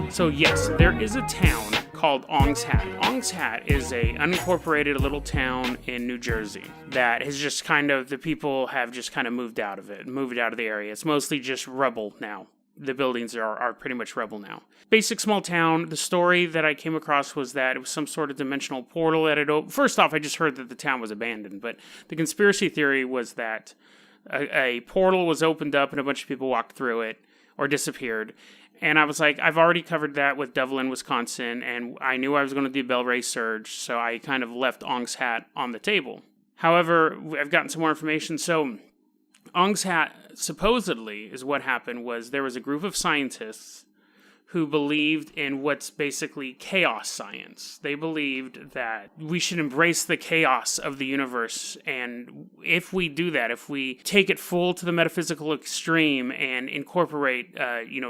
So yes, there is a town called Ong's Hat. Ong's Hat is a unincorporated little town in New Jersey that has just kind of, the people have just kind of moved out of the area. It's mostly just rubble now. The buildings are pretty much rubble now. Basic small town. The story that I came across was that it was some sort of dimensional portal that had opened. First off, I just heard that the town was abandoned, but the conspiracy theory was that a portal was opened up and a bunch of people walked through it or disappeared. And I was like, I've already covered that with Devlin, Wisconsin, and I knew I was going to do Bell Ray Surge, so I kind of left Ong's Hat on the table. However, I've gotten some more information. So Ong's Hat supposedly is what happened was there was a group of scientists who believed in what's basically chaos science. They believed that we should embrace the chaos of the universe, and if we do that, if we take it full to the metaphysical extreme and incorporate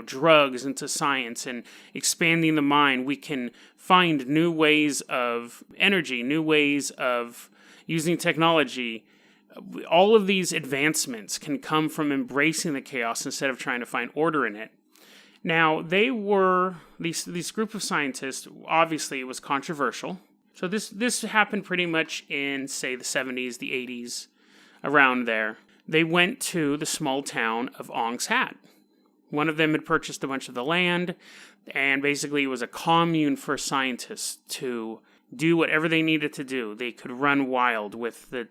drugs into science and expanding the mind, we can find new ways of energy, new ways of using technology. All of these advancements can come from embracing the chaos instead of trying to find order in it. Now, they were, these group of scientists, obviously it was controversial. So this happened pretty much in, say, the 70s, the 80s, around there. They went to the small town of Ong's Hat. One of them had purchased a bunch of the land, and basically it was a commune for scientists to do whatever they needed to do. They could run wild with the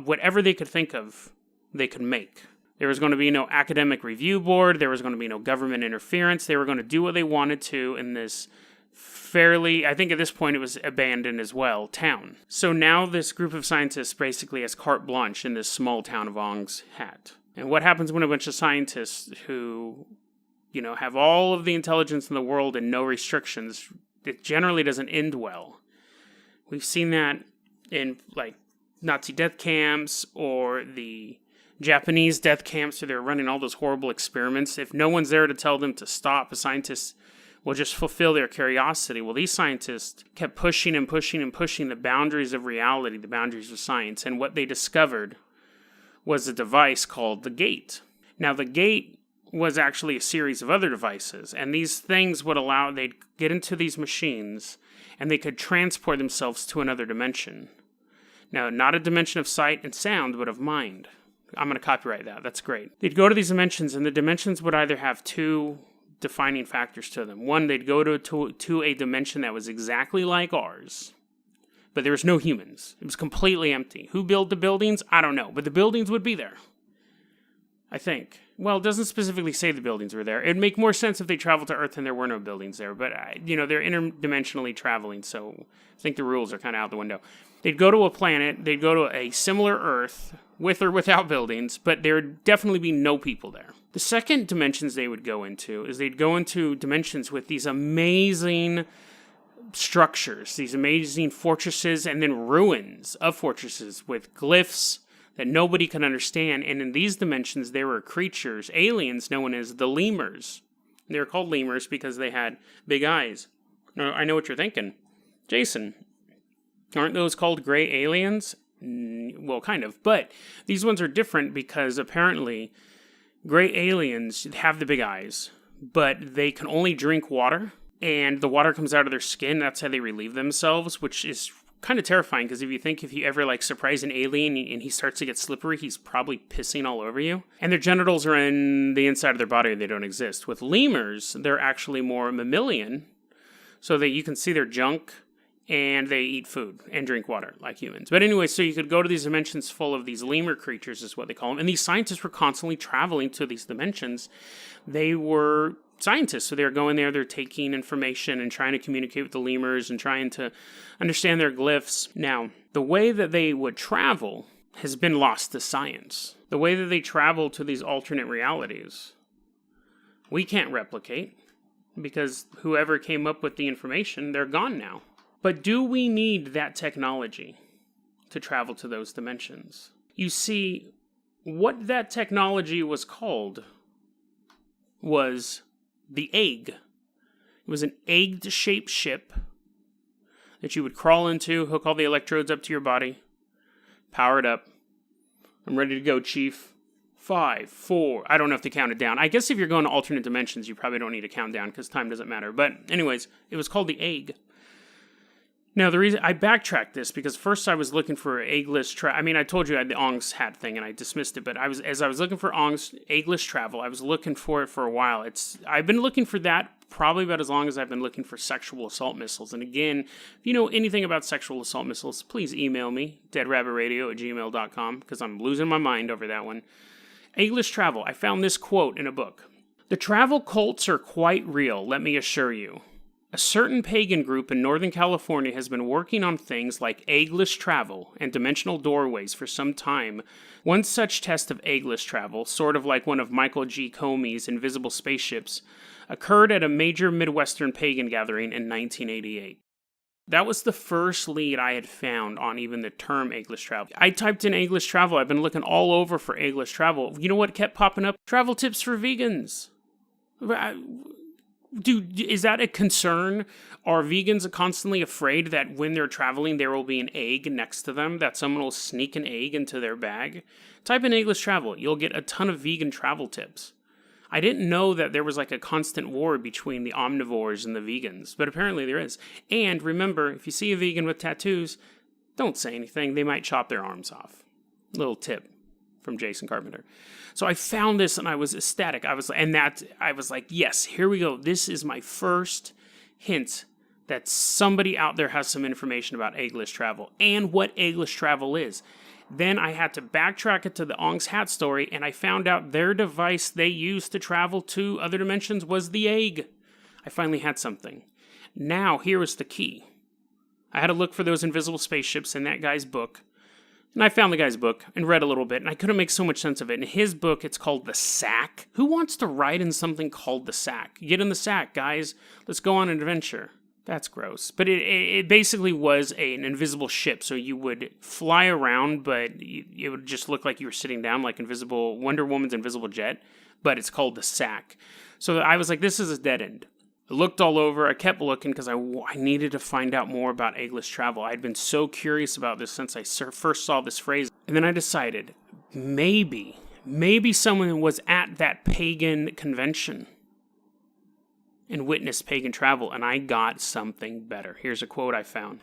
whatever they could think of, they could make. There was going to be no academic review board. There was going to be no government interference. They were going to do what they wanted to in this fairly, I think at this point it was abandoned as well, town. So now this group of scientists basically has carte blanche in this small town of Ong's Hat. And what happens when a bunch of scientists who, have all of the intelligence in the world and no restrictions, it generally doesn't end well. We've seen that in, Nazi death camps or the Japanese death camps where they're running all those horrible experiments. If no one's there to tell them to stop, a scientist will just fulfill their curiosity. Well, these scientists kept pushing and pushing and pushing the boundaries of reality, the boundaries of science, and what they discovered was a device called the gate. Now, the gate was actually a series of other devices, and these things they'd get into these machines, and they could transport themselves to another dimension. Now, not a dimension of sight and sound, but of mind. I'm going to copyright that. That's great. They'd go to these dimensions, and the dimensions would either have two defining factors to them. One, they'd go to a dimension that was exactly like ours, but there was no humans. It was completely empty. Who built the buildings? I don't know, but the buildings would be there, I think. Well, it doesn't specifically say the buildings were there. It'd make more sense if they traveled to Earth and there were no buildings there, but, they're interdimensionally traveling, so I think the rules are kind of out the window. They'd go to a planet, they'd go to a similar Earth, with or without buildings, but there would definitely be no people there. The second dimensions they would go into is they'd go into dimensions with these amazing structures, these amazing fortresses, and then ruins of fortresses with glyphs that nobody can understand. And in these dimensions, there were creatures, aliens known as the lemurs. They were called lemurs because they had big eyes. Now, I know what you're thinking. Jason, aren't those called gray aliens? Well, kind of. But these ones are different because apparently gray aliens have the big eyes, but they can only drink water, and the water comes out of their skin. That's how they relieve themselves, which is kind of terrifying because if you ever surprise an alien and he starts to get slippery, he's probably pissing all over you. And their genitals are in the inside of their body, they don't exist. With lemurs, they're actually more mammalian, so that you can see their junk, and they eat food and drink water like humans. But anyway, so you could go to these dimensions full of these lemur creatures, is what they call them. And these scientists were constantly traveling to these dimensions. They were scientists, so they're going there, they're taking information and trying to communicate with the lemurs and trying to understand their glyphs. Now, the way that they would travel has been lost to science. The way that they travel to these alternate realities, we can't replicate because whoever came up with the information, they're gone now. But do we need that technology to travel to those dimensions? You see, what that technology was called was the egg. It was an egg-shaped ship that you would crawl into, hook all the electrodes up to your body, power it up. I'm ready to go, Chief. 5, 4. I don't know if to count it down. I guess if you're going to alternate dimensions, you probably don't need to count down because time doesn't matter. But anyways, it was called the egg. Now, the reason I backtracked this because first I was looking for Eggless Travel. I mean, I told you I had the Ong's hat thing and I dismissed it, but as I was looking for Ong's Eggless Travel, I was looking for it for a while. I've been looking for that probably about as long as I've been looking for sexual assault missiles. And again, if you know anything about sexual assault missiles, please email me, deadrabbitradio@gmail.com, because I'm losing my mind over that one. Eggless Travel. I found this quote in a book. The travel cults are quite real, let me assure you. A certain pagan group in Northern California has been working on things like eggless travel and dimensional doorways for some time. One such test of eggless travel, sort of like one of Michael G. Comey's invisible spaceships, occurred at a major Midwestern pagan gathering in 1988. That was the first lead I had found on even the term eggless travel. I typed in eggless travel. I've been looking all over for eggless travel. You know what kept popping up? Travel tips for vegans. Dude, is that a concern? Are vegans constantly afraid that when they're traveling, there will be an egg next to them, that someone will sneak an egg into their bag? Type in eggless travel. You'll get a ton of vegan travel tips. I didn't know that there was like a constant war between the omnivores and the vegans, but apparently there is. And remember, if you see a vegan with tattoos, don't say anything. They might chop their arms off. Little tip from Jason Carpenter. So I found this and I was ecstatic. I was like, yes, here we go. This is my first hint that somebody out there has some information about eggless travel and what eggless travel is. Then I had to backtrack it to the Ong's hat story, and I found out their device they used to travel to other dimensions was the egg. I finally had something. Now, here was the key. I had to look for those invisible spaceships in that guy's book. And I found the guy's book and read a little bit, and I couldn't make so much sense of it. In his book, it's called The Sack. Who wants to ride in something called The Sack? Get in the sack, guys. Let's go on an adventure. That's gross. But it basically was an invisible ship, so you would fly around, but it would just look like you were sitting down, like Wonder Woman's invisible jet, but it's called The Sack. So I was like, this is a dead end. I looked all over. I kept looking because I needed to find out more about eggless travel. I'd been so curious about this since I first saw this phrase. And then I decided, maybe someone was at that pagan convention and witnessed pagan travel, and I got something better. Here's a quote I found.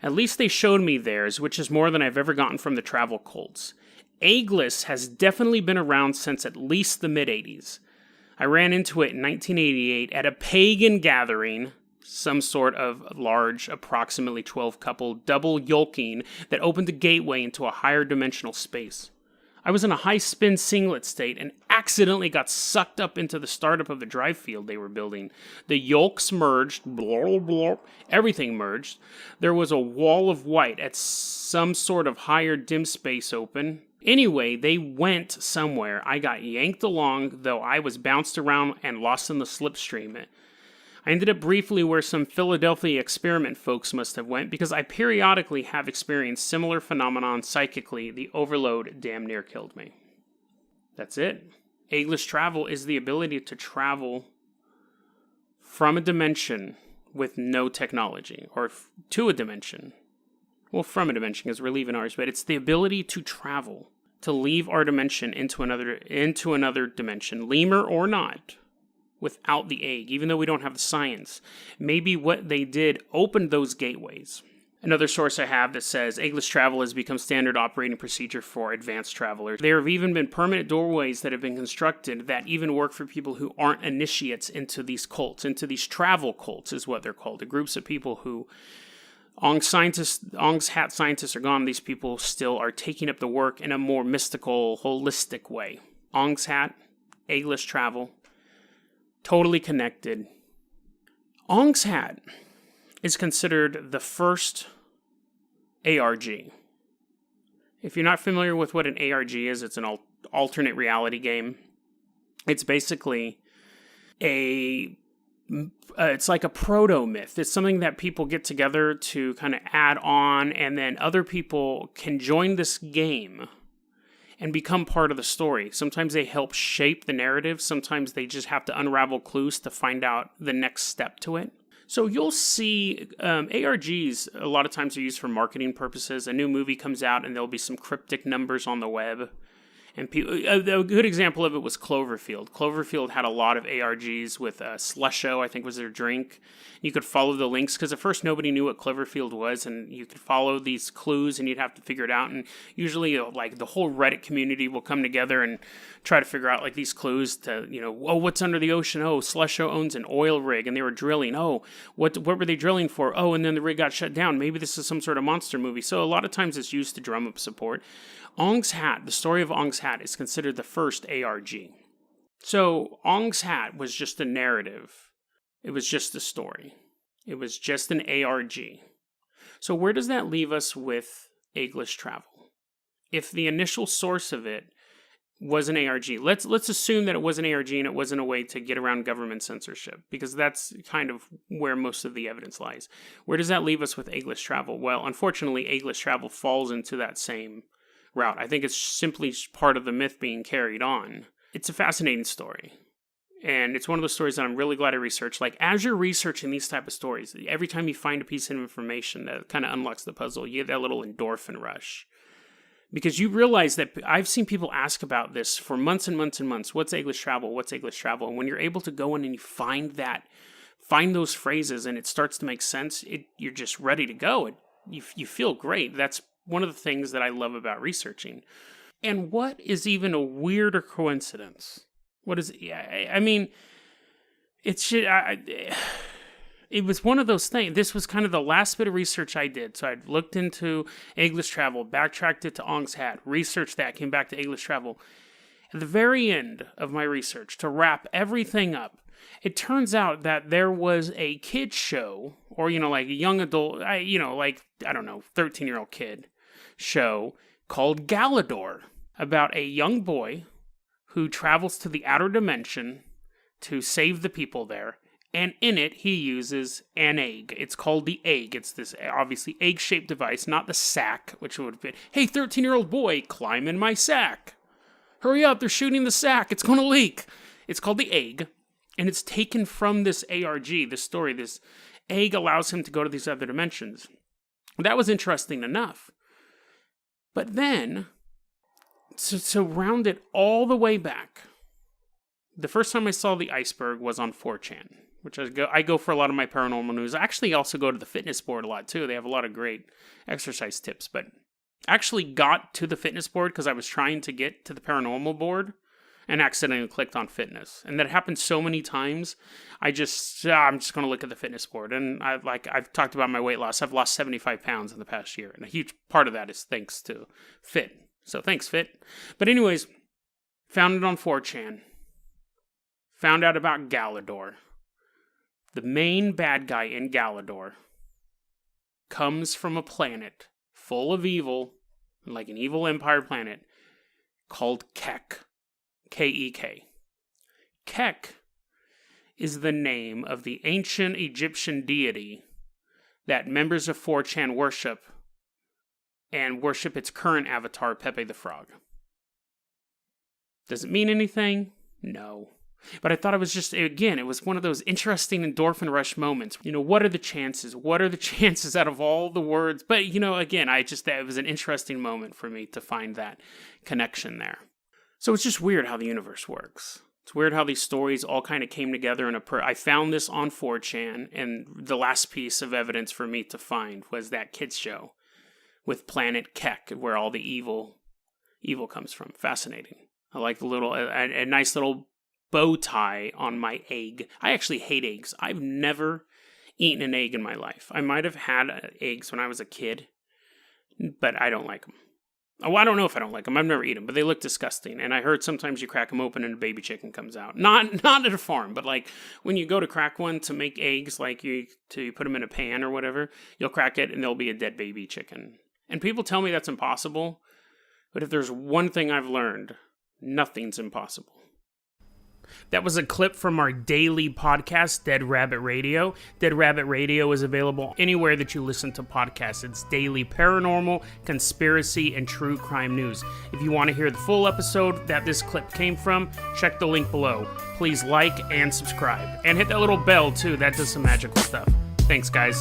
At least they showed me theirs, which is more than I've ever gotten from the travel cults. Eggless has definitely been around since at least the mid-'80s. I ran into it in 1988 at a pagan gathering, some sort of large, approximately 12-couple double yolking that opened the gateway into a higher dimensional space. I was in a high-spin singlet state and accidentally got sucked up into the startup of the drive field they were building. The yolks merged, blah, blah, everything merged. There was a wall of white at some sort of higher dim space open. Anyway, they went somewhere. I got yanked along, though I was bounced around and lost in the slipstream. I ended up briefly where some Philadelphia experiment folks must have went, because I periodically have experienced similar phenomenon psychically. The overload damn near killed me. That's it. Eggless travel is the ability to travel from a dimension with no technology, or to a dimension. Well, from a dimension, because we're leaving ours, but it's the ability to travel, to leave our dimension into another dimension, lemur or not, without the egg, even though we don't have the science. Maybe what they did opened those gateways. Another source I have that says eggless travel has become standard operating procedure for advanced travelers. There have even been permanent doorways that have been constructed that even work for people who aren't initiates into these cults, into these travel cults is what they're called. The groups of people who Ong's hat scientists are gone. These people still are taking up the work in a more mystical, holistic way. Ong's hat, eggless travel, totally connected. Ong's hat is considered the first ARG. If you're not familiar with what an ARG is, it's an alternate reality game. It's basically it's like a proto-myth. It's something that people get together to kind of add on, and then other people can join this game and become part of the story. Sometimes they help shape the narrative. Sometimes they just have to unravel clues to find out the next step to it. So you'll see ARGs a lot of times are used for marketing purposes. A new movie comes out and there'll be some cryptic numbers on the web. And a good example of it was Cloverfield. Cloverfield had a lot of ARGs with Slusho, I think was their drink. You could follow the links, because at first nobody knew what Cloverfield was, and you could follow these clues, and you'd have to figure it out. And usually, like, the whole Reddit community will come together and try to figure out, like, these clues to, what's under the ocean? Oh, Slusho owns an oil rig, and they were drilling. Oh, what were they drilling for? Oh, and then the rig got shut down. Maybe this is some sort of monster movie. So a lot of times it's used to drum up support. Ong's Hat, the story of Ong's Hat, is considered the first ARG. So Ong's Hat was just a narrative. It was just a story. It was just an ARG. So where does that leave us with Eggless Travel? If the initial source of it was an ARG, let's assume that it was an ARG and it wasn't a way to get around government censorship, because that's kind of where most of the evidence lies. Where does that leave us with Eggless Travel? Well, unfortunately, Eggless Travel falls into that same route. I think it's simply part of the myth being carried on. It's a fascinating story. And it's one of those stories that I'm really glad I researched. Like, as you're researching these type of stories, every time you find a piece of information that kind of unlocks the puzzle, you get that little endorphin rush. Because you realize that I've seen people ask about this for months and months and months. What's Eggless Travel? What's Eggless Travel? And when you're able to go in and you find those phrases and it starts to make sense, you're just ready to go. You feel great. That's one of the things that I love about researching. And what is even a weirder coincidence? What is, I mean, it was one of those things. This was kind of the last bit of research I did. So I looked into Eggless Travel, backtracked it to Ong's Hat, researched that, came back to Eggless Travel. At the very end of my research, to wrap everything up, it turns out that there was a kid's show, or, like a young adult, 13-year-old kid show called Galador, about a young boy who travels to the outer dimension to save the people there. And in it, he uses an egg. It's called the egg. It's this obviously egg-shaped device, not the sack, which would have been, hey, 13-year-old boy, climb in my sack. Hurry up, they're shooting the sack. It's going to leak. It's called the egg. And it's taken from this ARG, this story. This egg allows him to go to these other dimensions. That was interesting enough. But then, to round it all the way back, the first time I saw the iceberg was on 4chan, which I go for a lot of my paranormal news. I actually also go to the fitness board a lot, too. They have a lot of great exercise tips. But I actually got to the fitness board because I was trying to get to the paranormal board and accidentally clicked on fitness. And that happened so many times, I'm just going to look at the fitness board. And I've talked about my weight loss. I've lost 75 pounds in the past year. And a huge part of that is thanks to Fit. So thanks, Fit. But anyways, found it on 4chan. Found out about Galador. The main bad guy in Galador comes from a planet full of evil, like an evil empire planet, called Kek. K-E-K. Kek is the name of the ancient Egyptian deity that members of 4chan worship, and worship its current avatar, Pepe the Frog. Does it mean anything? No. But I thought it was just, again, it was one of those interesting endorphin rush moments. What are the chances? What are the chances out of all the words? But, again, that was an interesting moment for me to find that connection there. So it's just weird how the universe works. It's weird how these stories all kind of came together I found this on 4chan, and the last piece of evidence for me to find was that kids show with Planet Kek, where all the evil comes from. Fascinating. I like the little, a nice little bow tie on my egg. I actually hate eggs. I've never eaten an egg in my life. I might have had eggs when I was a kid, but I don't like them. Oh, I don't know if I don't like them. I've never eaten them, but they look disgusting. And I heard sometimes you crack them open and a baby chicken comes out. Not at a farm, but like when you go to crack one to make eggs, like you put them in a pan or whatever, you'll crack it and there'll be a dead baby chicken. And people tell me that's impossible, but if there's one thing I've learned, nothing's impossible. That was a clip from our daily podcast, Dead Rabbit Radio. Dead Rabbit Radio is available anywhere that you listen to podcasts. It's daily paranormal, conspiracy, and true crime news. If you want to hear the full episode that this clip came from, check the link below. Please like and subscribe. And hit that little bell, too. That does some magical stuff. Thanks, guys.